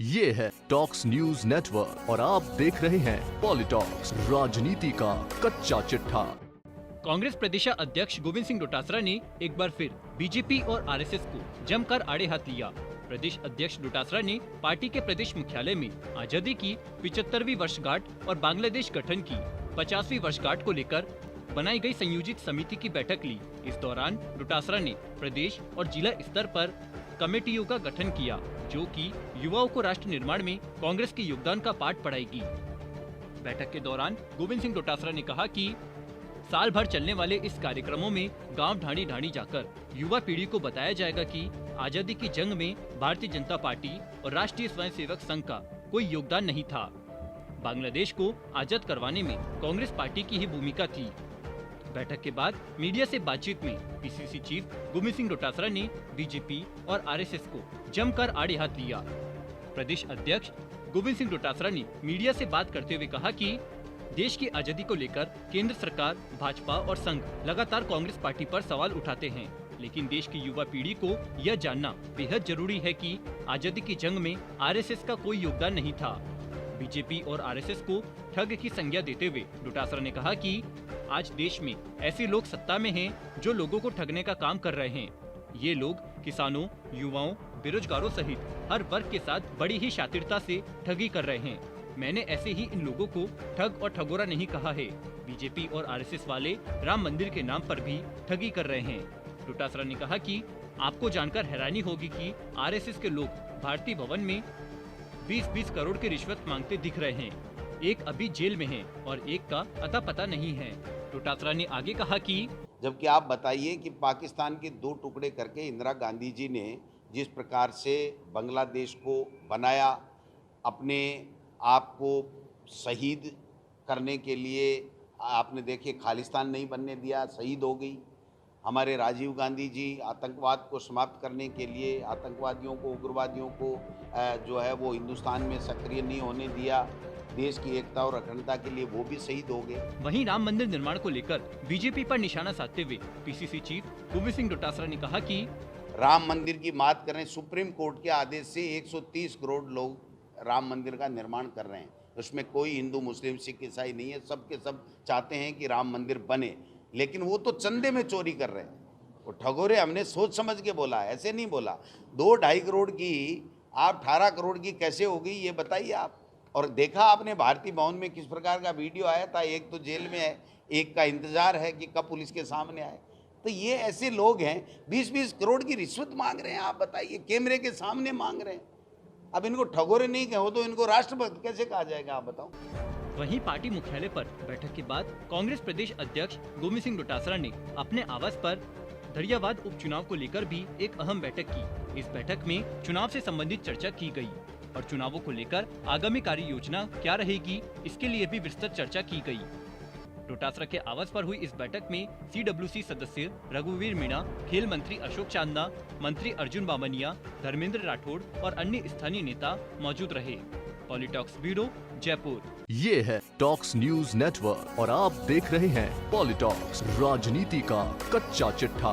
ये है talks news network और आप देख रहे हैं पॉलिटॉक्स, राजनीति का कच्चा चिट्ठा। कांग्रेस प्रदेश अध्यक्ष गोविंद सिंह डोटासरा ने एक बार फिर बीजेपी और आरएसएस को जमकर आड़े हाथ लिया। प्रदेश अध्यक्ष डोटासरा ने पार्टी के प्रदेश मुख्यालय में आजादी की 75वीं वर्षगांठ और बांग्लादेश गठन की 50वीं वर्षगांठ को लेकर बनाई गई संयोजित समिति की बैठक ली। इस दौरान डोटासरा ने प्रदेश और जिला स्तर पर कमेटियों का गठन किया, जो कि युवाओं को राष्ट्र निर्माण में कांग्रेस के योगदान का पाठ पढ़ाएगी। बैठक के दौरान गोविंद सिंह डोटासरा ने कहा कि साल भर चलने वाले इस कार्यक्रमों में गांव ढाणी ढाणी जाकर युवा पीढ़ी को बताया जाएगा कि आजादी की जंग में भारतीय जनता पार्टी और राष्ट्रीय स्वयंसेवक संघ का कोई योगदान नहीं था। बांग्लादेश को आजाद करवाने में कांग्रेस पार्टी की ही भूमिका थी। बैठक के बाद मीडिया से बातचीत में पीसीसी चीफ गोविंद सिंह डोटासरा ने बीजेपी और आरएसएस को जमकर आड़े हाथ लिया। प्रदेश अध्यक्ष गोविंद सिंह डोटासरा ने मीडिया से बात करते हुए कहा कि देश की आजादी को लेकर केंद्र सरकार, भाजपा और संघ लगातार कांग्रेस पार्टी पर सवाल उठाते हैं, लेकिन देश की युवा पीढ़ी को यह जानना बेहद जरूरी है कि आजादी की जंग में आरएसएस का कोई योगदान नहीं था। बीजेपी और आरएसएस को ठग की संज्ञा देते हुए डोटासरा ने कहा कि आज देश में ऐसे लोग सत्ता में हैं जो लोगों को ठगने का काम कर रहे हैं। ये लोग किसानों, युवाओं, बेरोजगारों सहित हर वर्ग के साथ बड़ी ही शातिरता से ठगी कर रहे हैं। मैंने ऐसे ही इन लोगों को ठग और ठगोरा नहीं कहा है। बीजेपी और आरएसएस वाले राम मंदिर के नाम पर भी ठगी कर रहे हैं। डोटासरा ने कहा कि आपको जानकर हैरानी होगी कि आरएसएस के लोग भारतीय भवन में 20-20 करोड़ की रिश्वत मांगते दिख रहे हैं। एक अभी जेल में है और एक का अता पता नहीं है। डोटासरा ने आगे कहा कि जबकि आप बताइए कि पाकिस्तान के दो टुकड़े करके इंदिरा गांधी जी ने जिस प्रकार से बांग्लादेश को बनाया, अपने आप को शहीद करने के लिए, आपने देखिए खालिस्तान नहीं बनने दिया, शहीद हो गई। हमारे राजीव गांधी जी आतंकवाद को समाप्त करने के लिए आतंकवादियों को, उग्रवादियों को जो है वो हिंदुस्तान में सक्रिय नहीं होने दिया। देश की एकता और अखंडता के लिए वो भी शहीद हो गए। वहीं राम मंदिर निर्माण को लेकर बीजेपी पर निशाना साधते हुए पीसीसी चीफ गोविंद सिंह डोटासरा ने कहा कि राम मंदिर की बात करें, सुप्रीम कोर्ट के आदेश से 130 करोड़ लोग राम मंदिर का निर्माण कर रहे हैं। उसमें कोई हिंदू, मुस्लिम, सिख, ईसाई नहीं है। सब के सब चाहते हैं कि राम मंदिर बने, लेकिन वो तो चंदे में चोरी कर रहे हैं। वो ठगोरे, हमने सोच समझ के बोला, ऐसे नहीं बोला। 2-2.5 करोड़ की आप 18 करोड़ की कैसे हो गई, ये बताइए आप। और देखा आपने भारतीय भवन में किस प्रकार का वीडियो आया था। एक तो जेल में है, एक का इंतजार है कि कब पुलिस के सामने आए। तो ये ऐसे लोग हैं 20-20 करोड़ की रिश्वत मांग रहे हैं। आप बताइए, कैमरे के सामने मांग रहे हैं। अब इनको ठगोरे नहीं कहो तो इनको राष्ट्रभक्त कैसे कहा जाएगा, आप बताओ। वहीं पार्टी मुख्यालय पर बैठक के बाद कांग्रेस प्रदेश अध्यक्ष गोविंद सिंह डोटासरा ने अपने आवास पर धरियावाद उपचुनाव को लेकर भी एक अहम बैठक की। इस बैठक में चुनाव से संबंधित चर्चा की गई और चुनावों को लेकर आगामी कार्य योजना क्या रहेगी, इसके लिए भी विस्तृत चर्चा की गई। डोटासरा के आवास पर हुई इस बैठक में CWC सदस्य रघुवीर मीणा, खेल मंत्री अशोक चांदना, मंत्री अर्जुन बामनिया, धर्मेंद्र राठौड़ और अन्य स्थानीय नेता मौजूद रहे। पॉलिटॉक्स ब्यूरो, जयपुर। ये है टॉक्स न्यूज नेटवर्क और आप देख रहे हैं पॉलिटॉक्स, राजनीति का कच्चा चिट्ठा।